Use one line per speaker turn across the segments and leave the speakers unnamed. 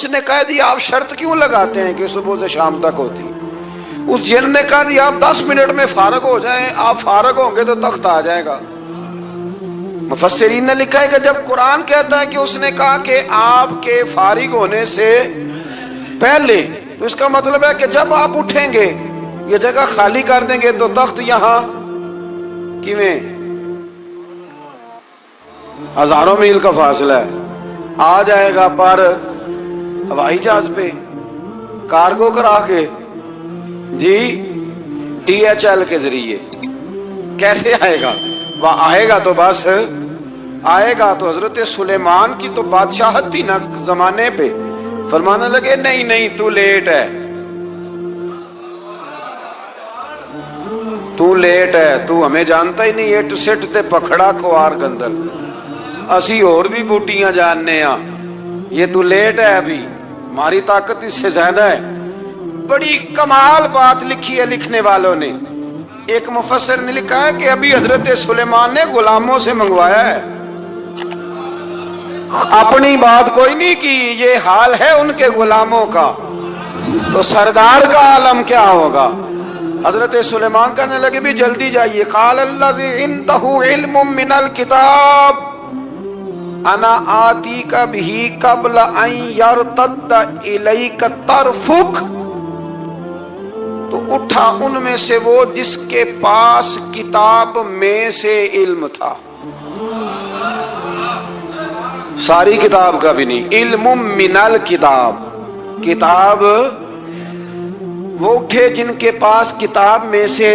اس نے کہہ دیا آپ شرط کیوں لگاتے ہیں کہ صبح سے شام تک ہوتی؟ اس جن نے کہا دیا آپ 10 منٹ میں فارغ ہو جائیں، آپ فارغ ہوں گے تو تخت آ جائے گا۔ مفسرین نے لکھا ہے کہ جب قرآن کہتا ہے کہ اس نے کہا کہ آپ کے فارغ ہونے سے پہلے، تو اس کا مطلب ہے کہ جب آپ اٹھیں گے یہ جگہ خالی کر دیں گے تو تخت یہاں کیویں؟ ہزاروں میل کا فاصلہ ہے، آ جائے گا پر ہوائی جہاز پہ کارگو کرا کے، جی DHL کے ذریعے۔ کیسے آئے گا؟ وہ آئے گا تو بس آئے گا تو حضرت سلیمان کی تو بادشاہت تھی نا زمانے پہ، فرمانے لگے نہیں نہیں تو لیٹ ہے، تو لیٹ ہے، تو ہمیں جانتا ہی نہیں، اٹ سٹ تے پکھڑا کوار گندل، اسی اور بھی بوٹیاں جاننے ہاں، یہ تو لیٹ ہے، ابھی ہماری طاقت اس سے زیادہ ہے۔ بڑی کمال بات لکھی ہے لکھنے والوں نے۔ ایک مفسر نے لکھا ہے کہ ابھی حضرت سلیمان نے غلاموں سے منگوایا ہے، اپنی بات کوئی نہیں کی، یہ حال ہے ان کے غلاموں کا، تو سردار کا عالم کیا ہوگا؟ حضرت سلیمان کہنے لگے بھی جلدی جائیے، قال الذی عنده علم من الکتاب انا آتیک بہ قبل ان یرتد الیک طرفک، تو اٹھا ان میں سے وہ جس کے پاس کتاب میں سے علم تھا، ساری کتاب کا بھی نہیں، علم من الکتاب، کتاب وہ اٹھے جن کے پاس کتاب میں سے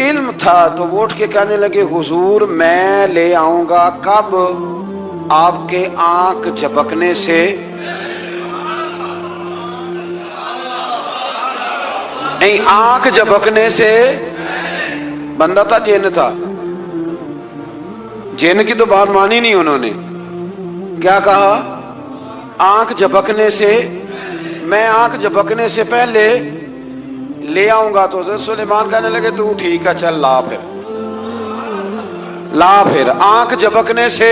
علم تھا، تو وہ اٹھ کے کہنے لگے حضور میں لے آؤں گا، کب؟ آپ کے آنکھ جھپکنے سے، نہیں آنکھ جھپکنے سے، بندہ تھا جن تھا؟ جن کی تو بات مانی نہیں انہوں نے، کیا کہا؟ آنکھ جھپکنے سے، میں آنکھ جھپکنے سے پہلے لے آؤں گا۔ تو حضرت سلیمان کہنے لگے تو ٹھیک ہے چل لا، پھر لا، پھر آنکھ جھپکنے سے،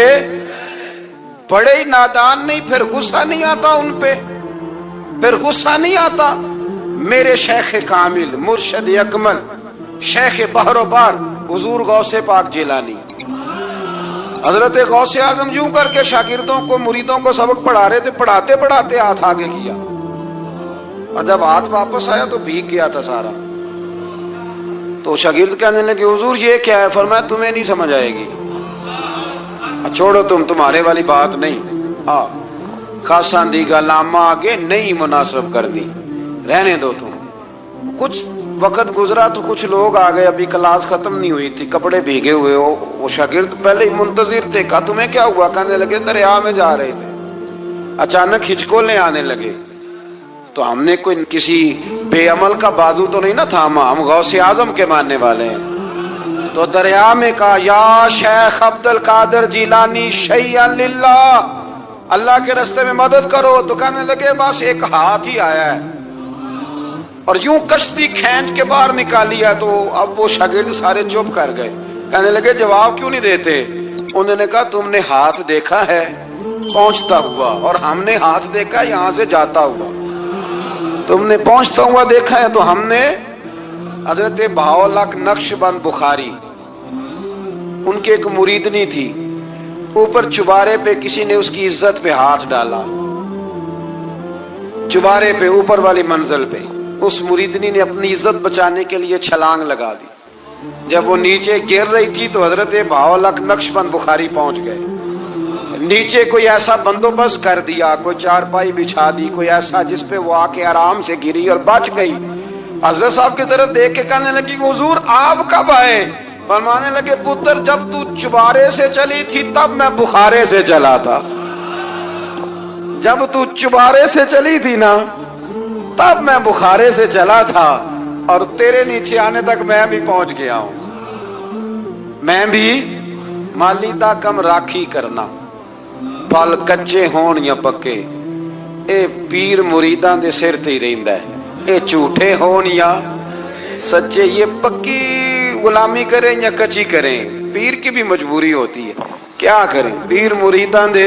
بڑے ہی نادان نہیں، پھر غصہ نہیں آتا ان پہ، پھر غصہ نہیں آتا۔ میرے شیخ کامل، مرشد اکمل، شیخ بحر و بار، حضور غوث پاک جیلانی، حضرت غوث اعظم یوں کر کے شاگردوں کو، مریدوں کو سبق پڑھا رہے تھے، پڑھاتے پڑھاتے ہاتھ آگے کیا، اور جب ہاتھ واپس آیا تو بھیگ گیا تھا سارا۔ تو شاگرد کہنے لگے حضور یہ کیا ہے؟ فرمایا تمہیں نہیں سمجھ آئے گی، چھوڑو تمہارے والی بات نہیں، خاصاں دی گلامہ آگے نہیں مناسب کر دی، رہنے دو تم۔ کچھ وقت گزرا تو کچھ لوگ آ گئے، ابھی کلاس ختم نہیں ہوئی تھی، کپڑے بھیگے ہوئے، وہ شاگرد پہلے ہی منتظر تھے، کہا تمہیں کیا ہوا؟ کہنے لگے دریا میں جا رہے تھے، اچانک ہچکولیں آنے لگے، تو ہم نے کوئی کسی بے عمل کا بازو تو نہیں نہ تھاما، ہم غوث اعظم کے ماننے والے ہیں، تو دریا میں کہا یا شیخ عبد القادر جیلانی شیئا للہ، اللہ کے راستے میں مدد کرو۔ تو کہنے لگے بس ایک ہاتھ ہی آیا ہے، اور یوں کشتی کھینچ کے باہر نکالی ہے۔ تو اب وہ شاگرد سارے چپ کر گئے، کہنے لگے جواب کیوں نہیں دیتے؟ انہوں نے کہا تم نے ہاتھ دیکھا ہے پہنچتا ہوا، اور ہم نے ہاتھ دیکھا یہاں سے جاتا ہوا، تم نے پہنچتا ہوا دیکھا ہے، تو ہم نے حضرت بہاؤالحق نقشبند بخاری، ان کے ایک مریدنی تھی، اوپر چبارے پہ کسی نے اس کی عزت پہ ہاتھ ڈالا، چبارے پہ اوپر والی منزل پہ، اس مریدنی نے اپنی عزت بچانے کے لیے چھلانگ لگا دی، جب وہ نیچے گر رہی تھی تو حضرت بہاؤالحق نقشبند بخاری پہنچ گئے، نیچے کوئی ایسا بندوبست کر دیا، کوئی چارپائی بچھا دی، کوئی ایسا جس پہ وہ آ کے آرام سے گری اور بچ گئی۔ حضرت صاحب کی طرف دیکھ کے کہنے لگی حضور آپ کب آئے؟ فرمانے لگے پتر جب تو چبارے سے چلی تھی تب میں بخارے سے چلا تھا، جب تو چبارے سے چلی تھی نا تب میں بخارے سے چلا تھا، اور تیرے نیچے آنے تک میں بھی پہنچ گیا ہوں۔ میں بھی مالی دا کم راکھی کرنا، پھل کچے ہون یا پکے، اے پیر مریداں دے سر تے ہی رہندا ہے، اے جھوٹے ہون یا سچے، یہ پکی غلامی کریں یا کچی کریں، پیر کی بھی مجبوری ہوتی ہے، کیا کریں، پیر مریداں دے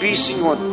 20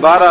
12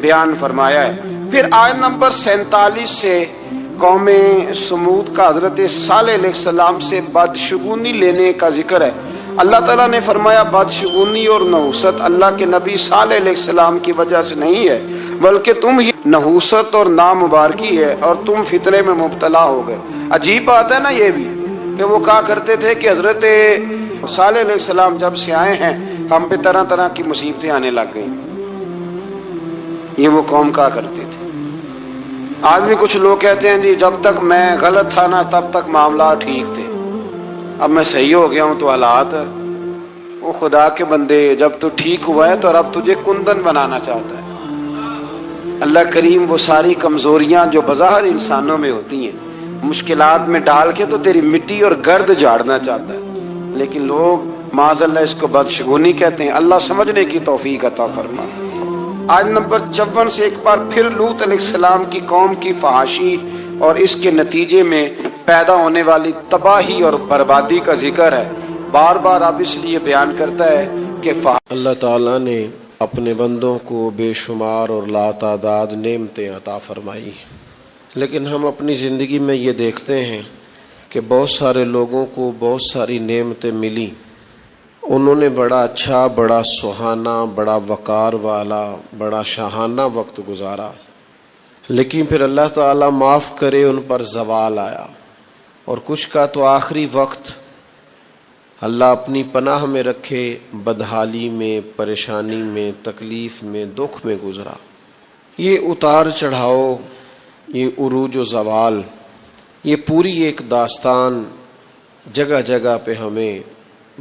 بیان فرمایا ہے۔ پھر آیت نمبر 47 سے قوم سمود کا حضرت صالح علیہ السلام سے بدشگونی لینے کا ذکر ہے۔ اللہ تعالیٰ نے فرمایا بدشگونی اور نحوست اللہ کے نبی صالح علیہ السلام کی وجہ سے نہیں ہے، بلکہ تم ہی نحوست اور نامبارکی ہے اور تم فتنے میں مبتلا ہو گئے۔ عجیب بات ہے نا یہ بھی، کہ وہ کہا کرتے تھے کہ حضرت صالح علیہ السلام جب سے آئے ہیں ہم پہ طرح طرح کی مصیبتیں آنے لگ گئیں، یہ وہ قوم کہا کرتے تھے۔ آج بھی کچھ لوگ کہتے ہیں جی جب تک میں غلط تھا نا تب تک معاملات ٹھیک تھے، اب میں صحیح ہو گیا ہوں تو حالات۔ وہ خدا کے بندے، جب تو ٹھیک ہوا ہے تو رب تجھے کندن بنانا چاہتا ہے۔ اللہ کریم وہ ساری کمزوریاں جو بظاہر انسانوں میں ہوتی ہیں مشکلات میں ڈال کے تو تیری مٹی اور گرد جھاڑنا چاہتا ہے، لیکن لوگ معاذ اللہ اس کو بدشگونی کہتے ہیں۔ اللہ سمجھنے کی توفیق عطا فرما۔ آیت نمبر 54 سے ایک بار پھر لوط علیہ السلام کی قوم کی فحاشی اور اس کے نتیجے میں پیدا ہونے والی تباہی اور بربادی کا ذکر ہے۔ بار بار اب اس لیے بیان کرتا ہے کہ
اللہ تعالیٰ نے اپنے بندوں کو بے شمار اور لاتعداد نعمتیں عطا فرمائی، لیکن ہم اپنی زندگی میں یہ دیکھتے ہیں کہ بہت سارے لوگوں کو بہت ساری نعمتیں ملی، انہوں نے بڑا اچھا، بڑا سہانا، بڑا وقار والا، بڑا شاہانہ وقت گزارا، لیکن پھر اللہ تعالیٰ معاف کرے ان پر زوال آیا، اور کچھ کا تو آخری وقت اللہ اپنی پناہ میں رکھے بدحالی میں، پریشانی میں، تکلیف میں، دکھ میں گزرا۔ یہ اتار چڑھاؤ، یہ عروج و زوال، یہ پوری ایک داستان جگہ جگہ پہ ہمیں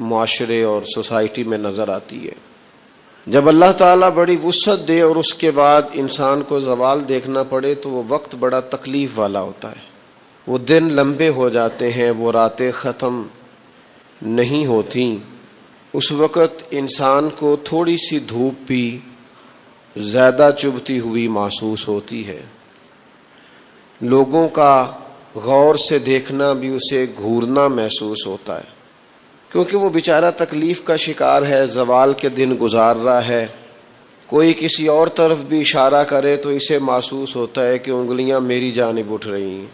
معاشرے اور سوسائٹی میں نظر آتی ہے۔ جب اللہ تعالیٰ بڑی وسعت دے اور اس کے بعد انسان کو زوال دیکھنا پڑے تو وہ وقت بڑا تکلیف والا ہوتا ہے، وہ دن لمبے ہو جاتے ہیں، وہ راتیں ختم نہیں ہوتی۔ اس وقت انسان کو تھوڑی سی دھوپ بھی زیادہ چبھتی ہوئی محسوس ہوتی ہے، لوگوں کا غور سے دیکھنا بھی اسے گھورنا محسوس ہوتا ہے، کیونکہ وہ بیچارہ تکلیف کا شکار ہے، زوال کے دن گزار رہا ہے۔ کوئی کسی اور طرف بھی اشارہ کرے تو اسے محسوس ہوتا ہے کہ انگلیاں میری جانب اٹھ رہی ہیں،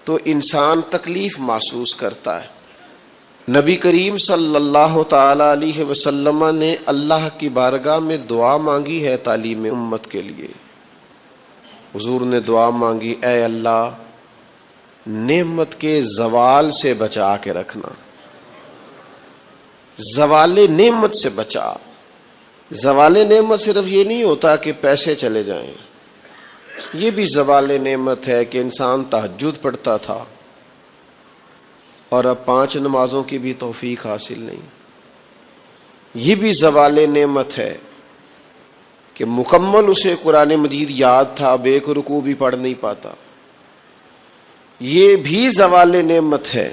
تو انسان تکلیف محسوس کرتا ہے۔ نبی کریم صلی اللہ تعالی علیہ وسلم نے اللہ کی بارگاہ میں دعا مانگی ہے تعلیم امت کے لیے۔ حضور نے دعا مانگی، اے اللہ نعمت کے زوال سے بچا کے رکھنا، زوال نعمت سے بچا۔ زوال نعمت صرف یہ نہیں ہوتا کہ پیسے چلے جائیں، یہ بھی زوال نعمت ہے کہ انسان تہجد پڑھتا تھا اور اب 5 نمازوں کی بھی توفیق حاصل نہیں، یہ بھی زوال نعمت ہے کہ مکمل اسے قرآن مجید یاد تھا، اب ایک رکوع بھی پڑھ نہیں پاتا، یہ بھی زوال نعمت ہے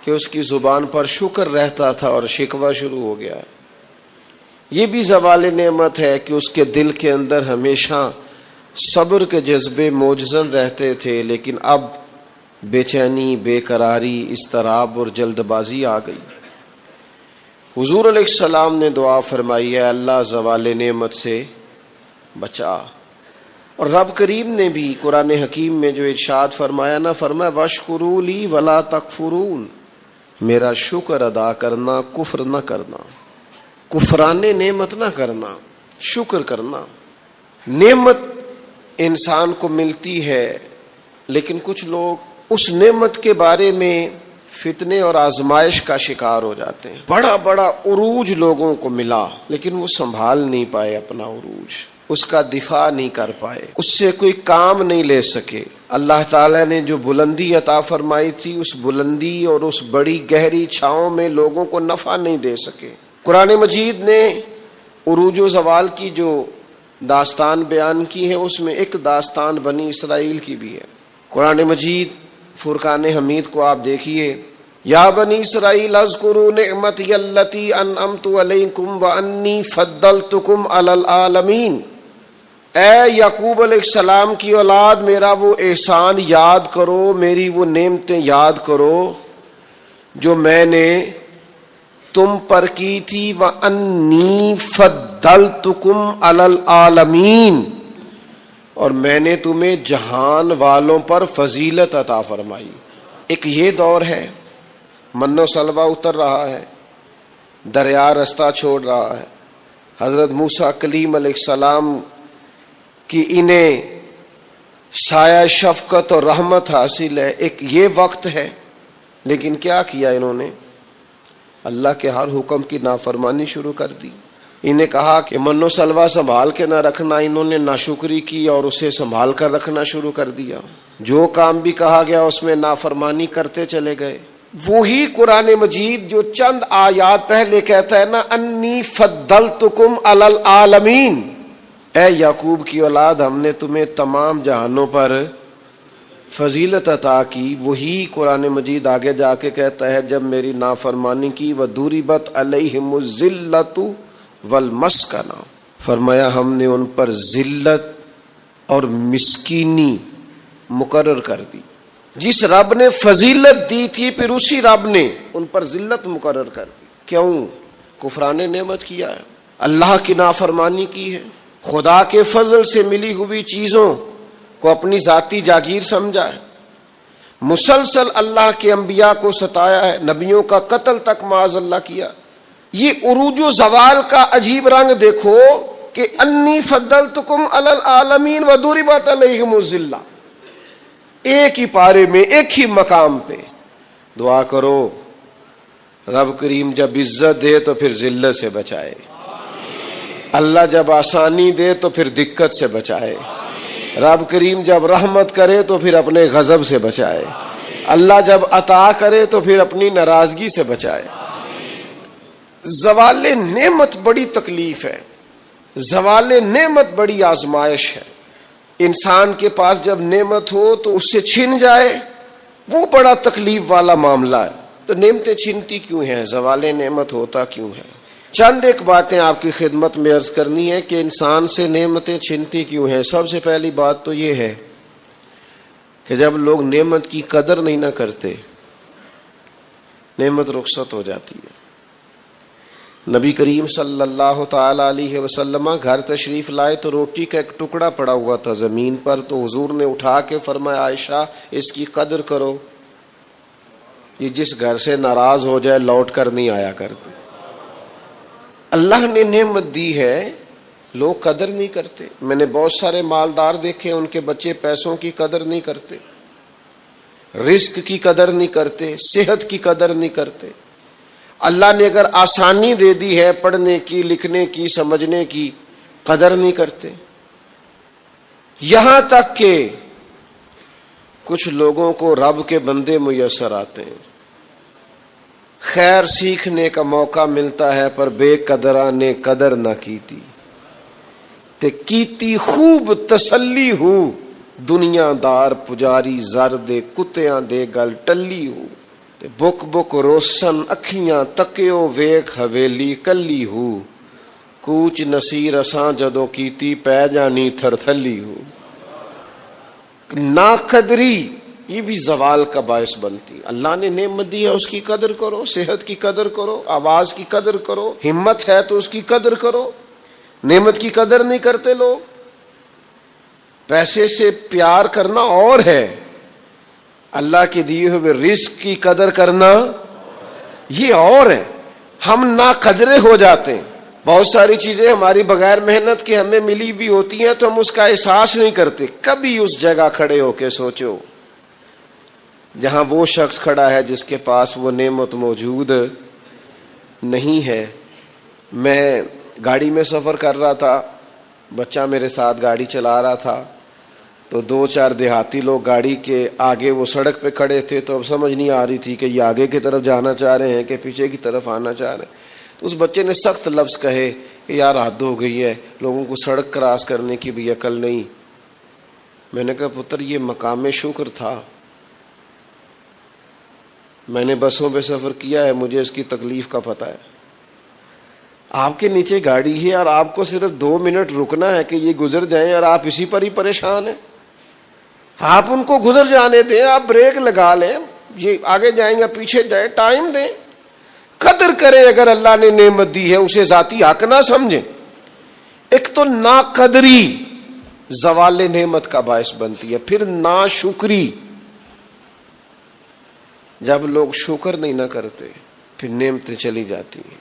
کہ اس کی زبان پر شکر رہتا تھا اور شکوہ شروع ہو گیا، یہ بھی زوال نعمت ہے کہ اس کے دل کے اندر ہمیشہ صبر کے جذبے موجزن رہتے تھے، لیکن اب بے چینی، بے قراری، اضطراب اور جلد بازی آ گئی۔ حضور علیہ السلام نے دعا فرمائی ہے اللہ زوال نعمت سے بچا، اور رب کریم نے بھی قرآن حکیم میں جو ارشاد فرمایا نا، فرمایا وَاشْكُرُوا لِي وَلَا تَكْفُرُونَ، میرا شکر ادا کرنا، کفر نہ کرنا، کفران نعمت نہ کرنا، شکر کرنا۔ نعمت انسان کو ملتی ہے، لیکن کچھ لوگ اس نعمت کے بارے میں فتنے اور آزمائش کا شکار ہو جاتے ہیں۔ بڑا بڑا عروج لوگوں کو ملا، لیکن وہ سنبھال نہیں پائے اپنا عروج، اس کا دفاع نہیں کر پائے، اس سے کوئی کام نہیں لے سکے۔ اللہ تعالیٰ نے جو بلندی عطا فرمائی تھی، اس بلندی اور اس بڑی گہری چھاؤں میں لوگوں کو نفع نہیں دے سکے۔ قرآن مجید نے عروج و زوال کی جو داستان بیان کی ہے، اس میں ایک داستان بنی اسرائیل کی بھی ہے۔ قرآن مجید فرقان حمید کو آپ دیکھیے، یا بنی اسرائیل اذکروا نعمتی التی انعمت علیکم وانی فضلتکم علی العالمین، اے یعقوب علیہ السلام کی اولاد میرا وہ احسان یاد کرو، میری وہ نعمتیں یاد کرو جو میں نے تم پر کی تھی وَأَنِّي فَضَّلْتُكُمْ عَلَى الْعَالَمِينَ، اور میں نے تمہیں جہان والوں پر فضیلت عطا فرمائی۔ ایک یہ دور ہے، من و سلوہ اتر رہا ہے، دریا رستہ چھوڑ رہا ہے، حضرت موسیٰ کلیم علیہ السلام کی انہیں سایہ شفقت اور رحمت حاصل ہے، ایک یہ وقت ہے۔ لیکن کیا کیا انہوں نے؟ اللہ کے ہر حکم کی نافرمانی شروع کر دی۔ انہیں کہا کہ من و سلوہ سنبھال کے نہ رکھنا، انہوں نے ناشکری کی اور اسے سنبھال کر رکھنا شروع کر دیا۔ جو کام بھی کہا گیا اس میں نافرمانی کرتے چلے گئے۔ وہی قرآن مجید جو چند آیات پہلے کہتا ہے نا، انی فضلتکم علی العالمین، اے یعقوب کی اولاد، ہم نے تمہیں تمام جہانوں پر فضیلت عطا کی، وہی قرآن مجید آگے جا کے کہتا ہے جب میری نافرمانی کی، وَضُرِبَتْ عَلَيْهِمُ الذِّلَّةُ وَالْمَسْكَنَةُ، فرمایا ہم نے ان پر ذلت اور مسکینی مقرر کر دی۔ جس رب نے فضیلت دی تھی پھر اسی رب نے ان پر ذلت مقرر کر دی۔ کیوں؟ کفران نعمت کیا ہے، اللہ کی نافرمانی کی ہے، خدا کے فضل سے ملی ہوئی چیزوں کو اپنی ذاتی جاگیر سمجھا ہے، مسلسل اللہ کے انبیاء کو ستایا ہے، نبیوں کا قتل تک معاذ اللہ کیا۔ یہ عروج و زوال کا عجیب رنگ دیکھو کہ انی فضلتکم علی العالمین وضربت علیہم الذلہ، ایک ہی پارے میں، ایک ہی مقام پہ۔ دعا کرو رب کریم جب عزت دے تو پھر ذلت سے بچائے، اللہ جب آسانی دے تو پھر دقت سے بچائے، رب کریم جب رحمت کرے تو پھر اپنے غضب سے بچائے، اللہ جب عطا کرے تو پھر اپنی ناراضگی سے بچائے۔ زوال نعمت بڑی تکلیف ہے، زوال نعمت بڑی آزمائش ہے۔ انسان کے پاس جب نعمت ہو تو اس سے چھن جائے، وہ بڑا تکلیف والا معاملہ ہے۔ تو نعمتیں چھنتی کیوں ہیں؟ زوال نعمت ہوتا کیوں ہے؟ چند ایک باتیں آپ کی خدمت میں عرض کرنی ہے کہ انسان سے نعمتیں چھنتی کیوں ہیں۔ سب سے پہلی بات تو یہ ہے کہ جب لوگ نعمت کی قدر نہیں نہ کرتے، نعمت رخصت ہو جاتی ہے۔ نبی کریم صلی اللہ تعالی علیہ وسلم گھر تشریف لائے تو روٹی کا ایک ٹکڑا پڑا ہوا تھا زمین پر، تو حضور نے اٹھا کے فرمایا عائشہ اس کی قدر کرو، یہ جس گھر سے ناراض ہو جائے لوٹ کر نہیں آیا کرتے۔ اللہ نے نعمت دی ہے، لوگ قدر نہیں کرتے۔ میں نے بہت سارے مالدار دیکھے، ان کے بچے پیسوں کی قدر نہیں کرتے، رزق کی قدر نہیں کرتے، صحت کی قدر نہیں کرتے۔ اللہ نے اگر آسانی دے دی ہے پڑھنے کی، لکھنے کی، سمجھنے کی، قدر نہیں کرتے۔ یہاں تک کہ کچھ لوگوں کو رب کے بندے میسر آتے ہیں، خیر سیکھنے کا موقع ملتا ہے پر بے قدرہ نے قدر نہ کیتی، تے کیتی خوب تسلی ہو، دنیا دار پجاری زر دے کتیاں دے گل ٹلی ہو، تے بک بک روشن اکھیاں تکیو ویکھ حویلی کلی ہو، کوچ نصیر اساں جدوں کیتی پے جانی تھر تھلی ہو۔ ناقدری یہ بھی زوال کا باعث بنتی۔ اللہ نے نعمت دی ہے اس کی قدر کرو، صحت کی قدر کرو، آواز کی قدر کرو، ہمت ہے تو اس کی قدر کرو۔ نعمت کی قدر نہیں کرتے لوگ۔ پیسے سے پیار کرنا اور ہے، اللہ کے دیے ہوئے رزق کی قدر کرنا یہ اور ہے۔ ہم ناقدرے ہو جاتے ہیں، بہت ساری چیزیں ہماری بغیر محنت کے ہمیں ملی بھی ہوتی ہیں تو ہم اس کا احساس نہیں کرتے۔ کبھی اس جگہ کھڑے ہو کے سوچو جہاں وہ شخص کھڑا ہے جس کے پاس وہ نعمت موجود نہیں ہے۔ میں گاڑی میں سفر کر رہا تھا، بچہ میرے ساتھ گاڑی چلا رہا تھا، تو دو چار دیہاتی لوگ گاڑی کے آگے وہ سڑک پہ کھڑے تھے، تو اب سمجھ نہیں آ رہی تھی کہ یہ آگے کی طرف جانا چاہ رہے ہیں کہ پیچھے کی طرف آنا چاہ رہے ہیں۔ تو اس بچے نے سخت لفظ کہے کہ یار حد ہو گئی ہے، لوگوں کو سڑک کراس کرنے کی بھی عقل نہیں۔ میں نے کہا پتر یہ مقام شکر تھا، میں نے بسوں پہ سفر کیا ہے، مجھے اس کی تکلیف کا پتہ ہے۔ آپ کے نیچے گاڑی ہے اور آپ کو صرف 2 منٹ رکنا ہے کہ یہ گزر جائیں اور آپ اسی پر ہی پریشان ہیں۔ آپ ان کو گزر جانے دیں، آپ بریک لگا لیں، یہ آگے جائیں یا پیچھے جائیں، ٹائم دیں۔ قدر کریں اگر اللہ نے نعمت دی ہے, اسے ذاتی حق نہ سمجھیں. ایک تو ناقدری زوال نعمت کا باعث بنتی ہے, پھر ناشکری, جب لوگ شکر نہیں نہ کرتے پھر نعمتیں چلی جاتی ہیں.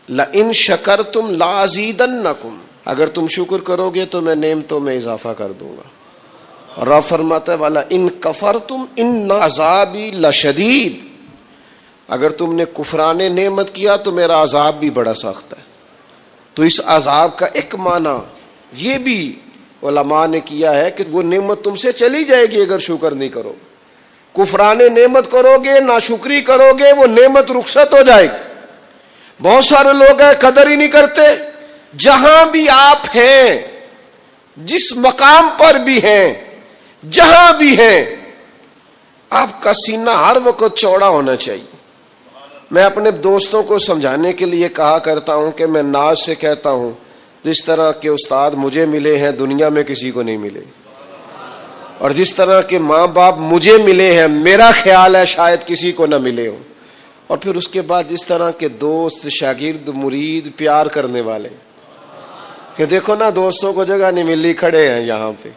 لَإِن شَكَرْتُمْ لَأَزِيدَنَّكُمْ, اگر تم شکر کرو گے تو میں نعمتوں میں اضافہ کر دوں گا. اور رب فرماتا ہے وَلَئِن كَفَرْتُمْ إِنَّ عَذَابِي لَشَدِيدٌ, اگر تم نے کفران نعمت کیا تو میرا عذاب بھی بڑا سخت ہے. تو اس عذاب کا ایک معنی یہ بھی علماء نے کیا ہے کہ وہ نعمت تم سے چلی جائے گی اگر شکر نہیں کرو. کفران نعمت کرو گے, ناشکری کرو گے, وہ نعمت رخصت ہو جائے گی. بہت سارے لوگ ہیں قدر ہی نہیں کرتے. جہاں بھی آپ ہیں, جس مقام پر بھی ہیں, جہاں بھی ہیں, آپ کا سینہ ہر وقت چوڑا ہونا چاہیے. میں اپنے دوستوں کو سمجھانے کے لیے کہا کرتا ہوں کہ میں ناز سے کہتا ہوں جس طرح کے استاد مجھے ملے ہیں دنیا میں کسی کو نہیں ملے, اور جس طرح کے ماں باپ مجھے ملے ہیں میرا خیال ہے شاید کسی کو نہ ملے ہوں. اور پھر اس کے بعد جس طرح کے دوست, شاگرد, مرید, پیار کرنے والے, کہ دیکھو نا دوستوں کو جگہ نہیں ملی, کھڑے ہیں یہاں پہ.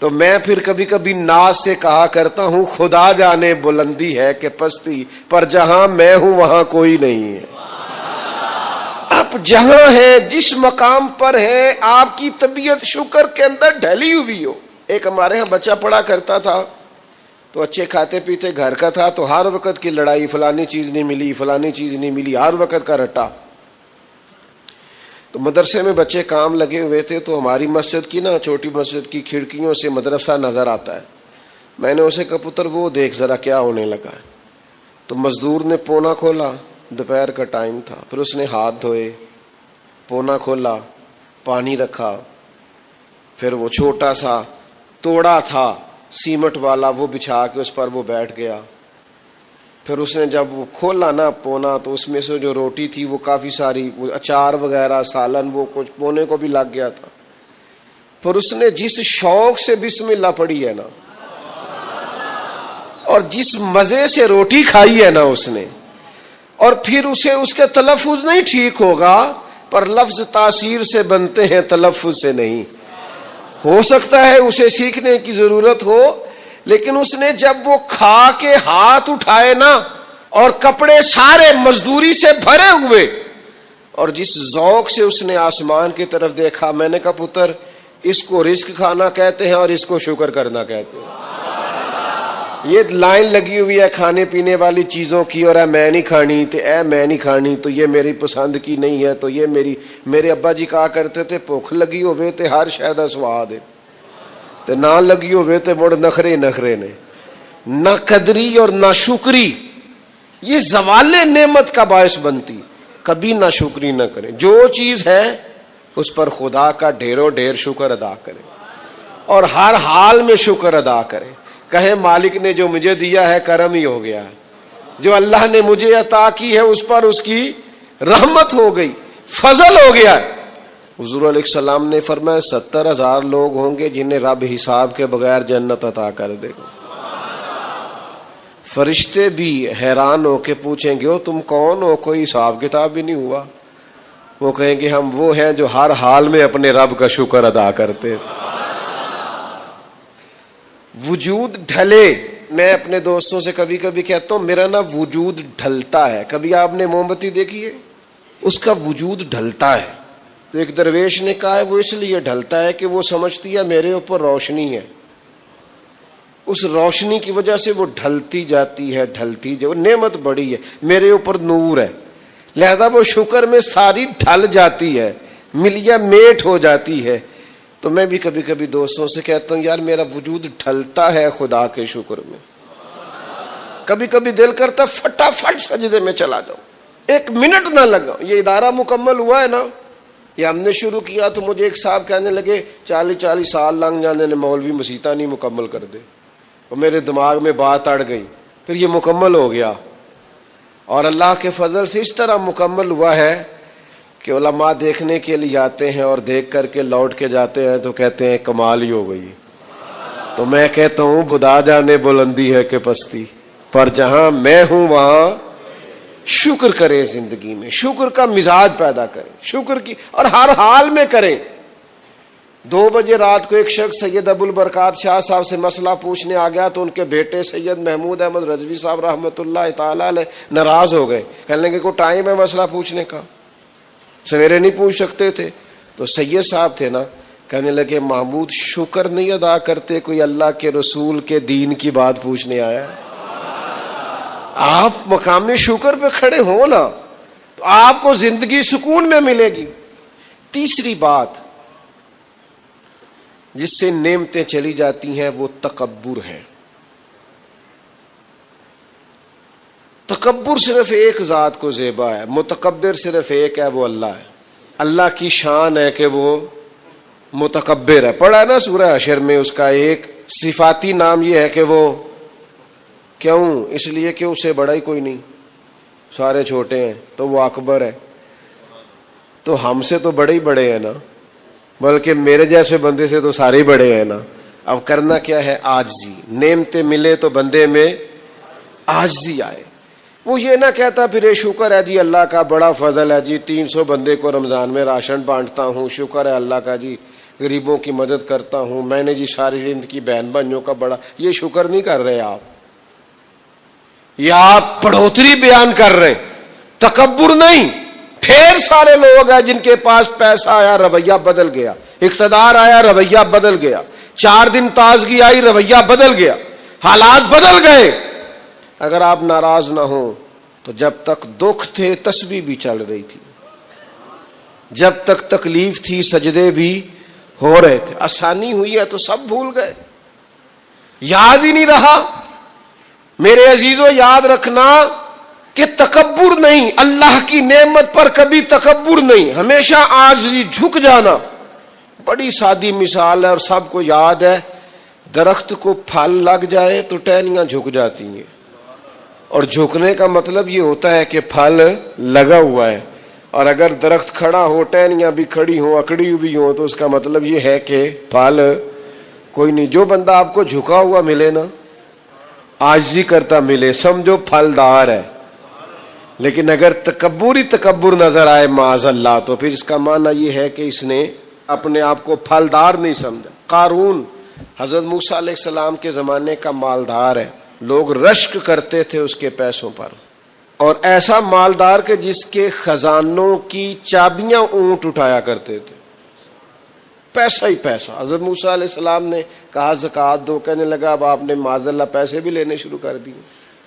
تو میں پھر کبھی کبھی ناز سے کہا کرتا ہوں خدا جانے بلندی ہے کہ پستی, پر جہاں میں ہوں وہاں کوئی نہیں ہے. آپ جہاں ہیں, جس مقام پر ہیں, آپ کی طبیعت شکر کے اندر ڈھلی ہوئی ہو. ایک ہمارے ہاں بچہ پڑھا کرتا تھا تو اچھے کھاتے پیتے گھر کا تھا, تو ہر وقت کی لڑائی, فلانی چیز نہیں ملی, فلانی چیز نہیں ملی, ہر وقت کا رٹا. تو مدرسے میں بچے کام لگے ہوئے تھے, تو ہماری مسجد کی نا, چھوٹی مسجد کی کھڑکیوں سے مدرسہ نظر آتا ہے. میں نے اسے کہا پتر وہ دیکھ ذرا کیا ہونے لگا ہے. تو مزدور نے پونا کھولا, دوپہر کا ٹائم تھا, پھر اس نے ہاتھ دھوئے, پونا کھولا, پانی رکھا, پھر وہ چھوٹا سا توڑا تھا سیمٹ والا وہ بچھا کے اس پر وہ بیٹھ گیا. پھر اس نے جب وہ کھولا نا پونا, تو اس میں سے جو روٹی تھی وہ کافی ساری, وہ اچار وغیرہ, سالن, وہ کچھ پونے کو بھی لگ گیا تھا. پھر اس نے جس شوق سے بسم اللہ پڑھی ہے نا, اور جس مزے سے روٹی کھائی ہے نا اس نے, اور پھر اسے اس کے تلفظ نہیں ٹھیک ہوگا, پر لفظ تاثیر سے بنتے ہیں, تلفظ سے نہیں. ہو سکتا ہے اسے سیکھنے کی ضرورت ہو, لیکن اس نے جب وہ کھا کے ہاتھ اٹھائے نا, اور کپڑے سارے مزدوری سے بھرے ہوئے, اور جس ذوق سے اس نے آسمان کی طرف دیکھا, میں نے کہا پتر اس کو رزق کھانا کہتے ہیں اور اس کو شکر کرنا کہتے ہیں. یہ لائن لگی ہوئی ہے کھانے پینے والی چیزوں کی, اور اے میں نہیں کھانی, تو اے میں نہیں کھانی, تو یہ میری پسند کی نہیں ہے, تو یہ میرے ابا جی کہا کرتے تھے بھوک لگی ہوئے تے ہر شے دا سواد ہے, تے نہ لگی ہوئے تے مڑ نخرے نخرے نے. نہ قدری اور نہ شکری یہ زوال نعمت کا باعث بنتی. کبھی نہ شکری نہ کریں, جو چیز ہے اس پر خدا کا ڈھیروں ڈھیر شکر ادا کریں, اور ہر حال میں شکر ادا کریں. کہیں مالک نے جو مجھے دیا ہے کرم ہی ہو گیا, جو اللہ نے مجھے عطا کی ہے اس پر اس کی رحمت ہو گئی, فضل ہو گیا. حضور علیہ السلام نے فرمایا 70,000 لوگ ہوں گے جنہیں رب حساب کے بغیر جنت عطا کر دے گا. فرشتے بھی حیران ہو کے پوچھیں گے تم کون ہو, کوئی حساب کتاب بھی نہیں ہوا. وہ کہیں گے ہم وہ ہیں جو ہر حال میں اپنے رب کا شکر ادا کرتے. وجود ڈھلے, میں اپنے دوستوں سے کبھی کبھی کہتا ہوں میرا نا وجود ڈھلتا ہے. کبھی آپ نے موم بتی دیکھی ہے, اس کا وجود ڈھلتا ہے. تو ایک درویش نے کہا ہے وہ اس لیے ڈھلتا ہے کہ وہ سمجھتی ہے میرے اوپر روشنی ہے, اس روشنی کی وجہ سے وہ ڈھلتی جاتی ہے, ڈھلتی جو نعمت بڑی ہے, میرے اوپر نور ہے, لہذا وہ شکر میں ساری ڈھل جاتی ہے, ملیا میٹ ہو جاتی ہے. تو میں بھی کبھی کبھی دوستوں سے کہتا ہوں یار میرا وجود ڈھلتا ہے خدا کے شکر میں. کبھی کبھی دل کرتا فٹافٹ سجدے میں چلا جاؤں, 1 منٹ نہ لگا. یہ ادارہ مکمل ہوا ہے نا, یہ ہم نے شروع کیا تو مجھے ایک صاحب کہنے لگے 40 سال لنگ جانے نے مولوی مسیطہ نہیں مکمل کر دے, اور میرے دماغ میں بات اڑ گئی. پھر یہ مکمل ہو گیا, اور اللہ کے فضل سے اس طرح مکمل ہوا ہے کہ علماء دیکھنے کے لیے آتے ہیں اور دیکھ کر کے لوٹ کے جاتے ہیں تو کہتے ہیں کمال ہی ہو گئی. تو میں کہتا ہوں خدا جانے بلندی ہے کہ پستی, پر جہاں میں ہوں وہاں شکر کریں زندگی میں، شکر کا مزاج پیدا کریں، شکر کی، اور ہر حال میں کریں۔ 2 بجے رات کو ایک شخص سید ابو البرکات شاہ صاحب سے مسئلہ پوچھنے آ گیا تو ان کے بیٹے سید محمود احمد رضوی صاحب رحمۃ اللہ تعالی علیہ ناراض ہو گئے، کہنے لگے کوئی ٹائم ہے مسئلہ پوچھنے کا، سویرے نہیں پوچھ سکتے تھے؟ تو سید صاحب تھے نا، کہنے لگے محمود شکر نہیں ادا کرتے، کوئی اللہ کے رسول کے دین کی بات پوچھنے آیا ہے۔ آپ مقام شکر پہ کھڑے ہو نا تو آپ کو زندگی سکون میں ملے گی۔ تیسری بات جس سے نعمتیں چلی جاتی ہیں وہ تکبر ہے۔ تکبر صرف ایک ذات کو زیبا ہے، متکبر صرف ایک ہے، وہ اللہ ہے۔ اللہ کی شان ہے کہ وہ متکبر ہے۔ پڑھا ہے نا سورہ حشر میں، اس کا ایک صفاتی نام یہ ہے کہ وہ، کیوں؟ اس لیے کہ اسے بڑا ہی کوئی نہیں، سارے چھوٹے ہیں، تو وہ اکبر ہے۔ تو ہم سے تو بڑے ہی بڑے ہیں نا، بلکہ میرے جیسے بندے سے تو سارے ہی بڑے ہیں نا۔ اب کرنا کیا ہے؟ عاجزی۔ نعمتیں ملے تو بندے میں عاجزی آئے۔ وہ یہ نہ کہتا پھر شکر ہے جی اللہ کا بڑا فضل ہے جی، 300 بندے کو رمضان میں راشن بانٹتا ہوں، شکر ہے اللہ کا جی، غریبوں کی مدد کرتا ہوں، میں نے جی ساری زندگی بہن بھائیوں کا بڑا، یہ شکر نہیں کر رہے آپ، یہ آپ بڑھوتری بیان کر رہے ہیں، تکبر نہیں۔ ڈھیر سارے لوگ ہیں جن کے پاس پیسہ آیا رویہ بدل گیا، اقتدار آیا رویہ بدل گیا، 4 دن تازگی آئی رویہ بدل گیا، حالات بدل گئے۔ اگر آپ ناراض نہ ہوں تو جب تک دکھ تھے تسبیح بھی چل رہی تھی، جب تک تکلیف تھی سجدے بھی ہو رہے تھے، آسانی ہوئی ہے تو سب بھول گئے، یاد ہی نہیں رہا۔ میرے عزیزو یاد رکھنا کہ تکبر نہیں، اللہ کی نعمت پر کبھی تکبر نہیں، ہمیشہ عاجزی، جھک جانا۔ بڑی سادی مثال ہے اور سب کو یاد ہے، درخت کو پھل لگ جائے تو ٹہنیاں جھک جاتی ہیں، اور جھکنے کا مطلب یہ ہوتا ہے کہ پھل لگا ہوا ہے، اور اگر درخت کھڑا ہو، ٹہنیاں بھی کھڑی ہوں، اکڑی ہوئی ہوں، تو اس کا مطلب یہ ہے کہ پھل کوئی نہیں۔ جو بندہ آپ کو جھکا ہوا ملے نا، عاجزی کرتا ملے، سمجھو پھلدار ہے۔ لیکن اگر تکبر ہی تکبر نظر آئے معاذ اللہ، تو پھر اس کا معنی یہ ہے کہ اس نے اپنے آپ کو پھلدار نہیں سمجھا۔ قارون حضرت موسیٰ علیہ السلام کے زمانے کا مالدار ہے، لوگ رشک کرتے تھے اس کے پیسوں پر، اور ایسا مالدار کہ جس کے خزانوں کی چابیاں اونٹ اٹھایا کرتے تھے، پیسہ ہی پیسہ۔ حضرت موسیٰ علیہ السلام نے کہا زکوٰۃ دو، کہنے لگا اب آپ نے معاذ اللہ پیسے بھی لینے شروع کر دیے۔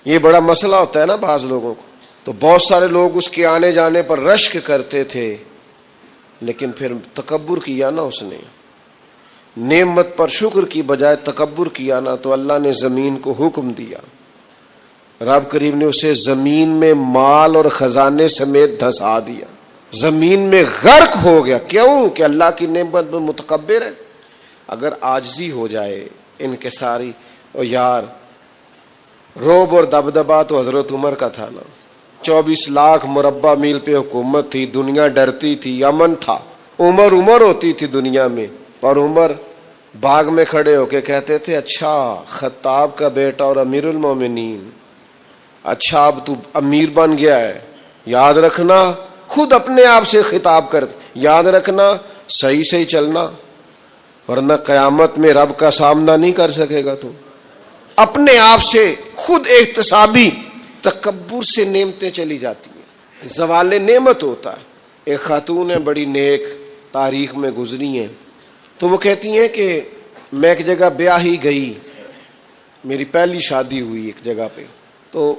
یہ بڑا مسئلہ ہوتا ہے نا بعض لوگوں کو، تو بہت سارے لوگ اس کے آنے جانے پر رشک کرتے تھے، لیکن پھر تکبر کیا نا اس نے، نعمت پر شکر کی بجائے تکبر کیا نا، تو اللہ نے زمین کو حکم دیا، رب کریم نے اسے زمین میں مال اور خزانے سمیت دھسا دیا، زمین میں غرق ہو گیا۔ کیوں؟ کہ اللہ کی نعمت میں متکبر ہے۔ اگر عاجزی ہو جائے انکساری، اور یار روب اور دبدبا تو حضرت عمر کا تھا نا، 24 لاکھ مربع میل پہ حکومت تھی، دنیا ڈرتی تھی، امن تھا، عمر ہوتی تھی دنیا میں، اور عمر باغ میں کھڑے ہو کے کہتے تھے اچھا خطاب کا بیٹا اور امیر المومنین، اچھا اب تو امیر بن گیا ہے، یاد رکھنا، خود اپنے آپ سے خطاب کر، یاد رکھنا صحیح سے ہی چلنا، ورنہ قیامت میں رب کا سامنا نہیں کر سکے گا۔ تو اپنے آپ سے خود احتسابی، تکبر سے نعمتیں چلی جاتی ہیں، زوال نعمت ہوتا ہے۔ ایک خاتون ہے بڑی نیک، تاریخ میں گزری ہیں، تو وہ کہتی ہیں کہ میں ایک جگہ بیاہی گئی، میری پہلی شادی ہوئی ایک جگہ پہ، تو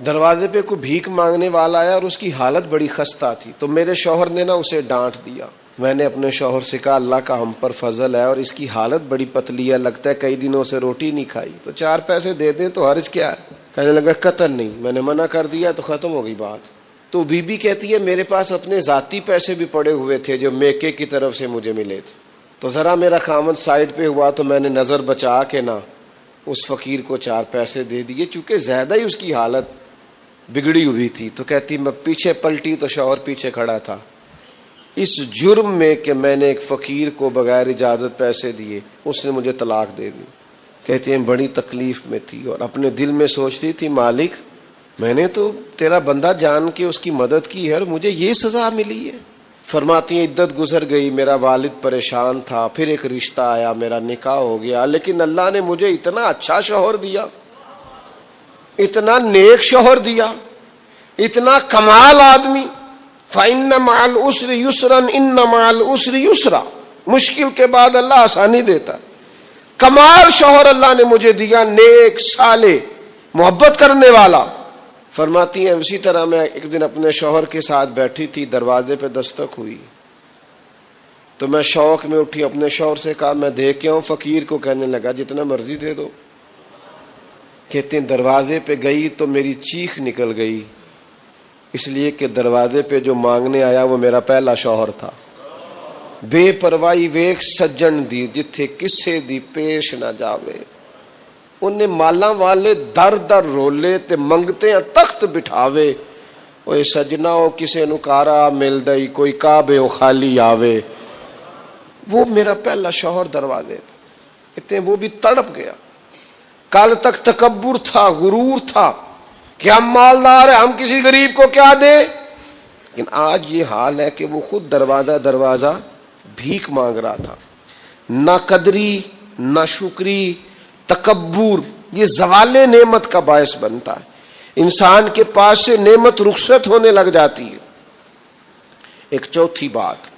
دروازے پہ کوئی بھیک مانگنے والا آیا اور اس کی حالت بڑی خستہ تھی، تو میرے شوہر نے نا اسے ڈانٹ دیا۔ میں نے اپنے شوہر سے کہا اللہ کا ہم پر فضل ہے اور اس کی حالت بڑی پتلی ہے، لگتا ہے کئی دنوں سے روٹی نہیں کھائی، تو 4 پیسے دے دیں تو حرج کیا ہے؟ کہنے لگا قطن نہیں، میں نے منع کر دیا تو ختم ہو گئی بات۔ تو بی بی کہتی ہے میرے پاس اپنے ذاتی پیسے بھی پڑے ہوئے تھے جو میکے کی طرف سے مجھے ملے تھے، تو ذرا میرا خامد سائڈ پہ ہوا تو میں نے نظر بچا کے نا اس فقیر کو 4 پیسے دے دیے، چونکہ زیادہ ہی اس کی حالت بگڑی ہوئی تھی۔ تو کہتی میں پیچھے پلٹی تو شوہر پیچھے کھڑا تھا، اس جرم میں کہ میں نے ایک فقیر کو بغیر اجازت پیسے دیے، اس نے مجھے طلاق دے دی۔ کہتی ہیں بڑی تکلیف میں تھی اور اپنے دل میں سوچتی تھی مالک میں نے تو تیرا بندہ جان کے اس کی مدد کی ہے اور مجھے یہ سزا ملی ہے. فرماتی ہیں عدت گزر گئی, میرا والد پریشان تھا, پھر ایک رشتہ آیا, میرا نکاح ہو گیا, لیکن اللہ نے مجھے اتنا اچھا شوہر دیا, اتنا نیک شوہر دیا, اتنا کمال آدمی. فَإِنَّ مَعَ الْعُسْرِ يُسْرًا إِنَّ مَعَ الْعُسْرِ يُسْرًا, مشکل کے بعد اللہ آسانی دیتا. کمال شوہر اللہ نے مجھے دیا, نیک, صالح, محبت کرنے والا. فرماتی ہیں اسی طرح میں ایک دن اپنے شوہر کے ساتھ بیٹھی تھی, دروازے پہ دستک ہوئی تو میں شوق میں اٹھی, اپنے شوہر سے کہا میں دیکھ کے آؤں. فقیر کو کہنے لگا جتنا مرضی دے دو. کہتے ہیں دروازے پہ گئی تو میری چیخ نکل گئی, اس لیے کہ دروازے پہ جو مانگنے آیا وہ میرا پہلا شوہر تھا. بے پرواہی ویک سجن دی جتھے کسے دی پیش نہ جاوے. انہیں مالاں والے در در رولے تے منگتے ہیں تخت بٹھاوے. اوے سجنا او کسے نو کارا مل دئی, کوئی کعبے او خالی آوے. وہ میرا پہلا شوہر دروازے پہ, اتنے وہ بھی تڑپ گیا. کل تک تکبر تھا, غرور تھا کہ ہم مالدار ہیں, ہم کسی غریب کو کیا دیں. لیکن آج یہ حال ہے کہ وہ خود دروازہ بھیک مانگ رہا تھا. نہ قدری, نہ شکری, تکبر, یہ زوال نعمت کا باعث بنتا ہے. انسان کے پاس سے نعمت رخصت ہونے لگ جاتی ہے. ایک چوتھی بات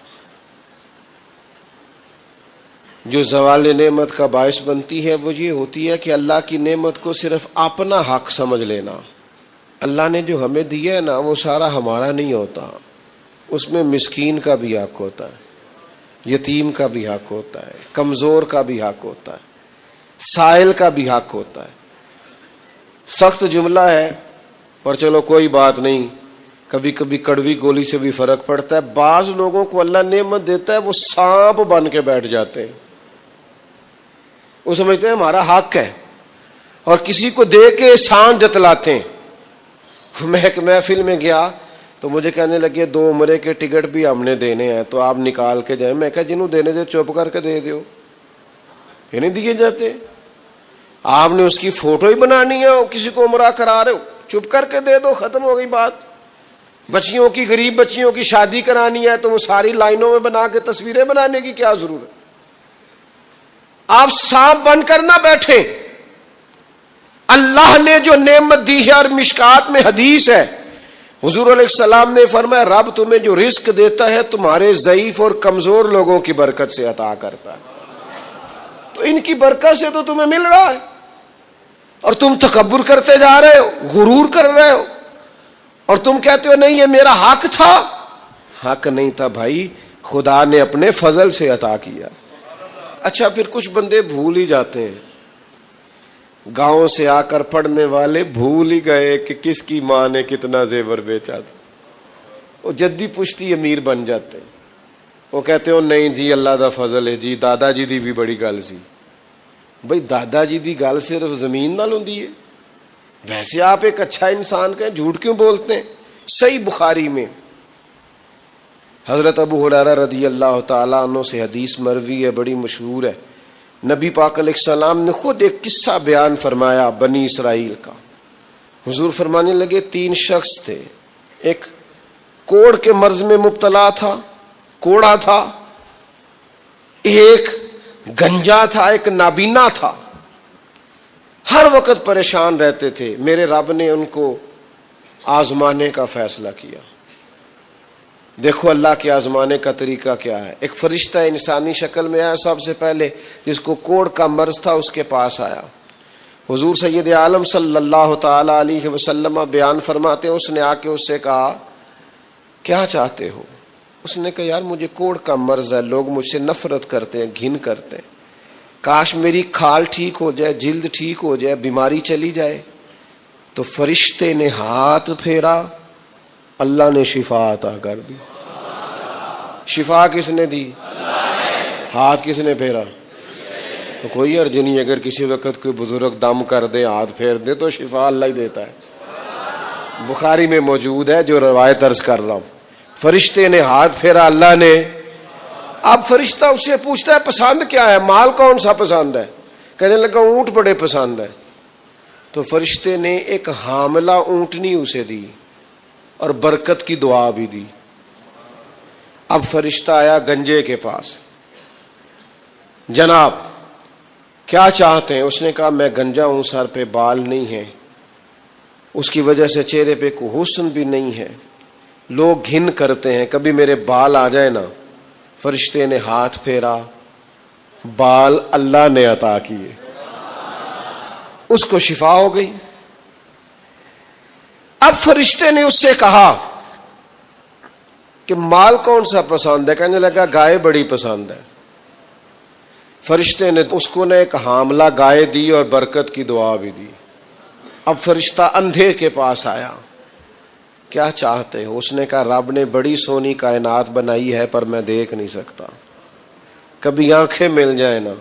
جو زوال نعمت کا باعث بنتی ہے وہ یہ ہوتی ہے کہ اللہ کی نعمت کو صرف اپنا حق سمجھ لینا. اللہ نے جو ہمیں دیا ہے نا وہ سارا ہمارا نہیں ہوتا, اس میں مسکین کا بھی حق ہوتا ہے, یتیم کا بھی حق ہوتا ہے, کمزور کا بھی حق ہوتا ہے, سائل کا بھی حق ہوتا ہے. سخت جملہ ہے پر چلو کوئی بات نہیں, کبھی کبھی کڑوی گولی سے بھی فرق پڑتا ہے. بعض لوگوں کو اللہ نعمت دیتا ہے وہ سانپ بن کے بیٹھ جاتے ہیں, وہ سمجھتے ہیں ہمارا حق ہے اور کسی کو دے کے احسان جتلاتے ہیں. میں ایک محفل میں گیا تو مجھے کہنے لگے 2 عمرے کے ٹکٹ بھی ہم نے دینے ہیں تو آپ نکال کے جائیں. میں کہا جنہوں دینے دے چپ کر کے دے دیو, یہ نہیں دیے جاتے. آپ نے اس کی فوٹو ہی بنانی ہے, کسی کو عمرہ کرا رہے ہو چپ کر کے دے دو, ختم ہو گئی بات. بچیوں کی, غریب بچیوں کی شادی کرانی ہے تو وہ ساری لائنوں میں بنا کے تصویریں بنانے کی کیا ضرورت. آپ سانپ بن کر نہ بیٹھیں. اللہ نے جو نعمت دی ہے, اور مشکات میں حدیث ہے حضور علیہ السلام نے فرمایا رب تمہیں جو رزق دیتا ہے تمہارے ضعیف اور کمزور لوگوں کی برکت سے عطا کرتا ہے. تو ان کی برکت سے تو تمہیں مل رہا ہے اور تم تکبر کرتے جا رہے ہو, غرور کر رہے ہو, اور تم کہتے ہو نہیں یہ میرا حق تھا. حق نہیں تھا بھائی, خدا نے اپنے فضل سے عطا کیا. اچھا پھر کچھ بندے بھول ہی جاتے ہیں, گاؤں سے آ کر پڑھنے والے بھول ہی گئے کہ کس کی ماں نے کتنا زیور بیچا تھا. وہ جدی پشتی امیر بن جاتے ہیں. وہ کہتے ہو نہیں جی اللہ دا فضل ہے جی, دادا جی دی بھی بڑی گل سی. بھئی دادا جی دی گل صرف زمین نال ہوندی ہے؟ ویسے آپ ایک اچھا انسان کہیں, جھوٹ کیوں بولتے ہیں؟ صحیح بخاری میں حضرت ابو ہریرہ رضی اللہ تعالیٰ عنہ سے حدیث مروی ہے, بڑی مشہور ہے. نبی پاک علیہ السلام نے خود ایک قصہ بیان فرمایا بنی اسرائیل کا. حضور فرمانے لگے 3 شخص تھے, ایک کوڑ کے مرض میں مبتلا تھا, کوڑا تھا, ایک گنجا تھا, ایک نابینا تھا, ہر وقت پریشان رہتے تھے. میرے رب نے ان کو آزمانے کا فیصلہ کیا. دیکھو اللہ کے آزمانے کا طریقہ کیا ہے. ایک فرشتہ انسانی شکل میں آیا سب سے پہلے, جس کو کوڑ کا مرض تھا, اس کے پاس آیا. حضور سید عالم صلی اللہ تعالی علیہ وسلم بیان فرماتے ہیں اس نے آ کے اس سے کہا کیا چاہتے ہو؟ اس نے کہا یار مجھے کوڑ کا مرض ہے, لوگ مجھ سے نفرت کرتے ہیں, گھن کرتے ہیں, کاش میری کھال ٹھیک ہو جائے, جلد ٹھیک ہو جائے, بیماری چلی جائے. تو فرشتے نے ہاتھ پھیرا, اللہ نے شفا عطا کر دی. شفا کس نے دی؟ ہاتھ کس نے پھیرا؟ تو کوئی عرض نہیں, اگر کسی وقت کوئی بزرگ دم کر دے, ہاتھ پھیر دے تو شفا اللہ ہی دیتا ہے. بخاری میں موجود ہے جو روایت عرض کر رہا ہوں. فرشتے نے ہاتھ پھیرا, اللہ نے. اب فرشتہ اس سے پوچھتا ہے پسند کیا ہے, مال کون سا پسند ہے؟ کہنے لگا اونٹ بڑے پسند ہے. تو فرشتے نے ایک حاملہ اونٹنی اسے دی اور برکت کی دعا بھی دی. اب فرشتہ آیا گنجے کے پاس. جناب کیا چاہتے ہیں؟ اس نے کہا میں گنجا ہوں، سر پہ بال نہیں ہیں، اس کی وجہ سے چہرے پہ کوئی حسن بھی نہیں ہے، لوگ گھن کرتے ہیں، کبھی میرے بال آ جائے نا. فرشتے نے ہاتھ پھیرا، بال اللہ نے عطا کیے، اس کو شفا ہو گئی. اب فرشتے نے اس سے کہا کہ مال کون سا پسند ہے؟ کہنے لگا گائے بڑی پسند ہے. فرشتے نے اس کو نے ایک حاملہ گائے دی اور برکت کی دعا بھی دی. اب فرشتہ اندھے کے پاس آیا، کیا چاہتے ہو؟ اس نے کہا رب نے بڑی سونی کائنات بنائی ہے پر میں دیکھ نہیں سکتا، کبھی آنکھیں مل جائیں نا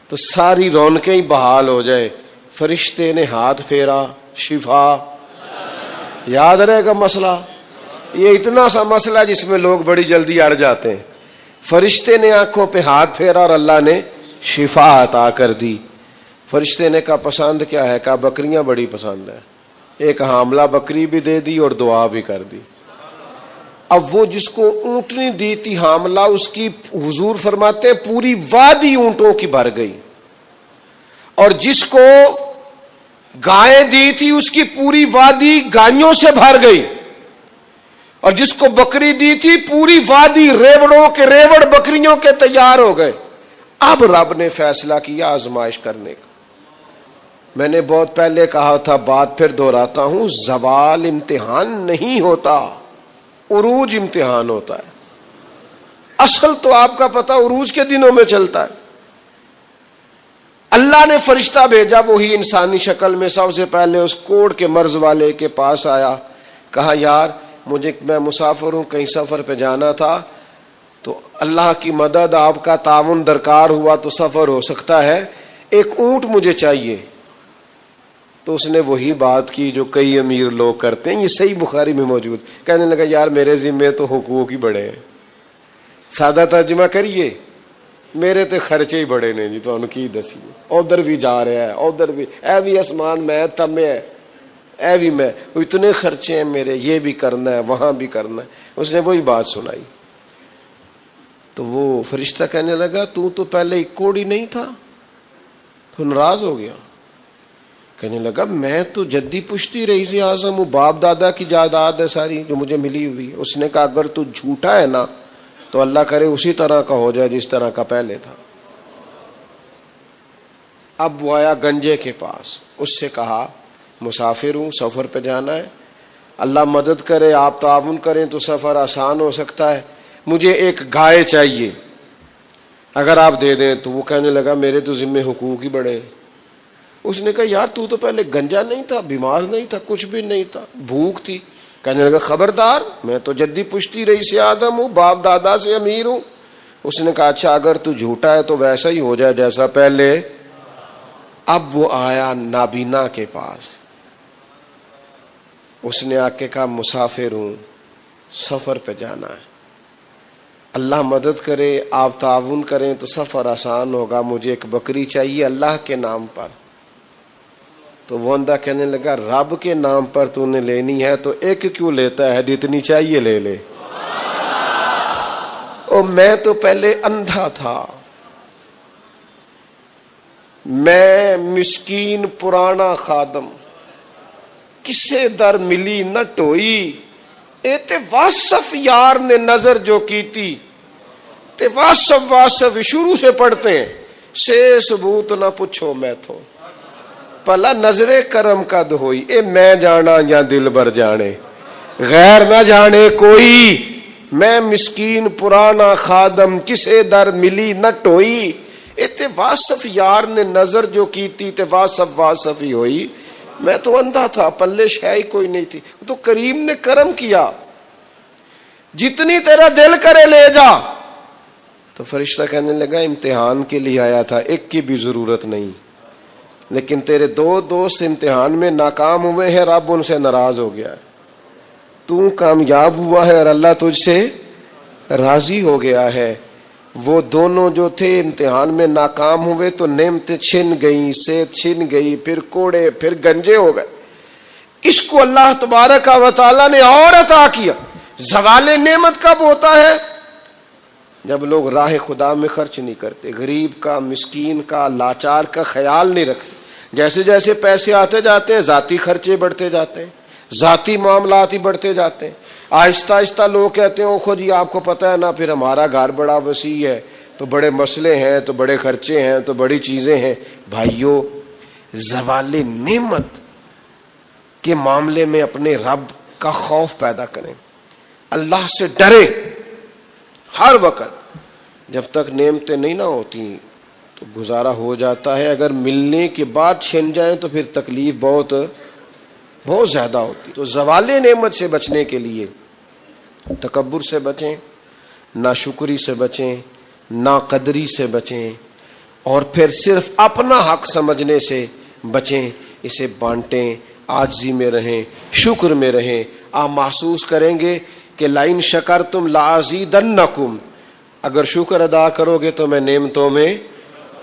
تو ساری رونقیں ہی بحال ہو جائے. فرشتے نے ہاتھ پھیرا، شفا. یاد رہے گا مسئلہ، یہ اتنا سا مسئلہ جس میں لوگ بڑی جلدی اڑ جاتے ہیں. فرشتے نے آنکھوں پہ ہاتھ پھیرا اور اللہ نے شفا عطا کر دی. فرشتے نے کہا پسند کیا ہے؟ کہا بکریاں بڑی پسند ہے. ایک حاملہ بکری بھی دے دی اور دعا بھی کر دی. اب وہ جس کو اونٹنی دی تھی حاملہ، اس کی حضور فرماتے ہیں پوری وادی اونٹوں کی بھر گئی، اور جس کو گائے دی تھی اس کی پوری وادی گائیوں سے بھر گئی، اور جس کو بکری دی تھی پوری وادی ریوڑوں کے ریوڑ بکریوں کے تیار ہو گئے. اب رب نے فیصلہ کیا آزمائش کرنے کا. میں نے بہت پہلے کہا تھا، بات پھر دہراتا ہوں، زوال امتحان نہیں ہوتا، عروج امتحان ہوتا ہے. اصل تو آپ کا پتہ عروج کے دنوں میں چلتا ہے. اللہ نے فرشتہ بھیجا، وہی انسانی شکل میں سب سے پہلے اس کوڑ کے مرض والے کے پاس آیا. کہا یار میں مسافر ہوں، کہیں سفر پہ جانا تھا، تو اللہ کی مدد آپ کا تعاون درکار ہوا تو سفر ہو سکتا ہے، ایک اونٹ مجھے چاہیے. تو اس نے وہی بات کی جو کئی امیر لوگ کرتے ہیں، یہ صحیح بخاری میں موجود. کہنے لگا یار میرے ذمے تو حقوق ہی بڑے ہیں. سادہ ترجمہ کریے، میرے تے خرچے ہی بڑے نے جی، تو ان کی دسی ادھر بھی جا رہا ہے، ادھر بھی، اے بھی آسمان میں تمے ہے، اے بھی میں، اتنے خرچے ہیں میرے، یہ بھی کرنا ہے وہاں بھی کرنا ہے. اس نے وہی بات سنائی. تو وہ فرشتہ کہنے لگا تو پہلے ایک کوڑی نہیں تھا، تو ناراض ہو گیا. کہنے لگا میں تو جدی پشتی رئیس اعظم ہوں، باپ دادا کی جائیداد ہے ساری جو مجھے ملی ہوئی. اس نے کہا اگر تو جھوٹا ہے نا تو اللہ کرے اسی طرح کا ہو جائے جس طرح کا پہلے تھا. اب وہ آیا گنجے کے پاس، اس سے کہا مسافر ہوں، سفر پہ جانا ہے، اللہ مدد کرے، آپ تعاون کریں تو سفر آسان ہو سکتا ہے، مجھے ایک گائے چاہیے، اگر آپ دے دیں تو. وہ کہنے لگا میرے تو ذمے حقوق ہی بڑے ہیں. اس نے کہا یار تو پہلے گنجا نہیں تھا، بیمار نہیں تھا، کچھ بھی نہیں تھا، بھوک تھی. کہنے لگا خبردار، میں تو جدی پشتی رئیس آدم ہوں، باپ دادا سے امیر ہوں. اس نے کہا اچھا اگر تو جھوٹا ہے تو ویسا ہی ہو جائے جیسا پہلے. اب وہ آیا نابینا کے پاس، اس نے آ کے کہا مسافر ہوں، سفر پہ جانا ہے، اللہ مدد کرے، آپ تعاون کریں تو سفر آسان ہوگا، مجھے ایک بکری چاہیے اللہ کے نام پر. تو وہ بندہ کہنے لگا رب کے نام پر تو نے لینی ہے تو ایک کیوں لیتا ہے، جتنی چاہیے لے لے. اور میں تو پہلے اندھا تھا، میں مسکین پرانا خادم، کسے در ملی نہ ٹوئی، اے تے واصف یار نے نظر جو کی تھی. تے واصف شروع سے پڑھتے ہیں، سے ثبوت نہ پوچھو میں تو پلا نظر کرم کا دہوئی. اے میں جانا یا دل بر جانے، غیر نہ جانے کوئی، میں مسکین پرانا خادم، کسے در ملی نہ ٹوئی. اے تے واصف یار نے نظر جو کی تھی، تے واصف ہی ہوئی. میں تو اندھا تھا، پلے شے ہی کوئی نہیں تھی. تو کریم نے کرم کیا، جتنی تیرا دل کرے لے جا. تو فرشتہ کہنے لگا امتحان کے لیے آیا تھا، ایک کی بھی ضرورت نہیں، لیکن تیرے دو دوست امتحان میں ناکام ہوئے ہیں، رب ان سے ناراض ہو گیا ہے، تو کامیاب ہوا ہے اور اللہ تجھ سے راضی ہو گیا ہے. وہ دونوں جو تھے امتحان میں ناکام ہوئے تو نعمتیں چھن گئیں، صحت چھن گئی، پھر کوڑے، پھر گنجے ہو گئے۔ اس کو اللہ تبارک و تعالیٰ نے اور عطا کیا۔ زوال نعمت کب ہوتا ہے؟ جب لوگ راہ خدا میں خرچ نہیں کرتے، غریب کا، مسکین کا، لاچار کا خیال نہیں رکھتے۔ جیسے جیسے پیسے آتے جاتے ہیں ذاتی خرچے بڑھتے جاتے ہیں، ذاتی معاملات ہی بڑھتے جاتے ہیں۔ آہستہ آہستہ لوگ کہتے ہیں اوکھو جی آپ کو پتہ ہے نا، پھر ہمارا گھر بڑا وسیع ہے تو بڑے مسئلے ہیں، تو بڑے خرچے ہیں، تو بڑی چیزیں ہیں۔ بھائیو، زوال نعمت کے معاملے میں اپنے رب کا خوف پیدا کریں، اللہ سے ڈریں ہر وقت۔ جب تک نعمتیں نہیں نہ ہوتی تو گزارا ہو جاتا ہے، اگر ملنے کے بعد چھن جائیں تو پھر تکلیف بہت زیادہ ہوتی۔ تو زوال نعمت سے بچنے کے لیے تکبر سے بچیں، ناشکری سے بچیں، ناقدری سے بچیں، اور پھر صرف اپنا حق سمجھنے سے بچیں۔ اسے بانٹیں، عاجزی میں رہیں، شکر میں رہیں۔ آپ محسوس کریں گے کہ لئن شکرتم لازیدنکم، اگر شکر ادا کرو گے تو میں نعمتوں میں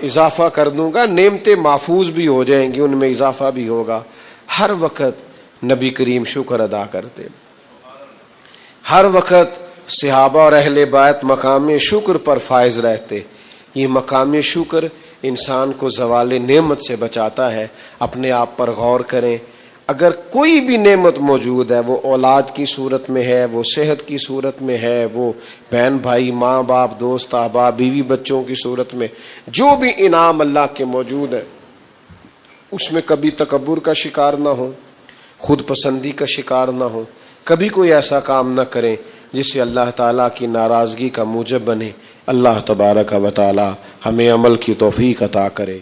اضافہ کر دوں گا۔ نعمتیں محفوظ بھی ہو جائیں گی، ان میں اضافہ بھی ہوگا۔ ہر وقت نبی کریم شکر ادا کرتے، ہر وقت صحابہ اور اہل بیت مقام شکر پر فائز رہتے۔ یہ مقام شکر انسان کو زوال نعمت سے بچاتا ہے۔ اپنے آپ پر غور کریں، اگر کوئی بھی نعمت موجود ہے، وہ اولاد کی صورت میں ہے، وہ صحت کی صورت میں ہے، وہ بہن بھائی، ماں باپ، دوست احباب، بیوی بچوں کی صورت میں، جو بھی انعام اللہ کے موجود ہے، اس میں کبھی تکبر کا شکار نہ ہو، خود پسندی کا شکار نہ ہو، کبھی کوئی ایسا کام نہ کریں جس سے اللہ تعالیٰ کی ناراضگی کا موجب بنے۔ اللہ تبارک و تعالیٰ ہمیں عمل کی توفیق عطا کرے۔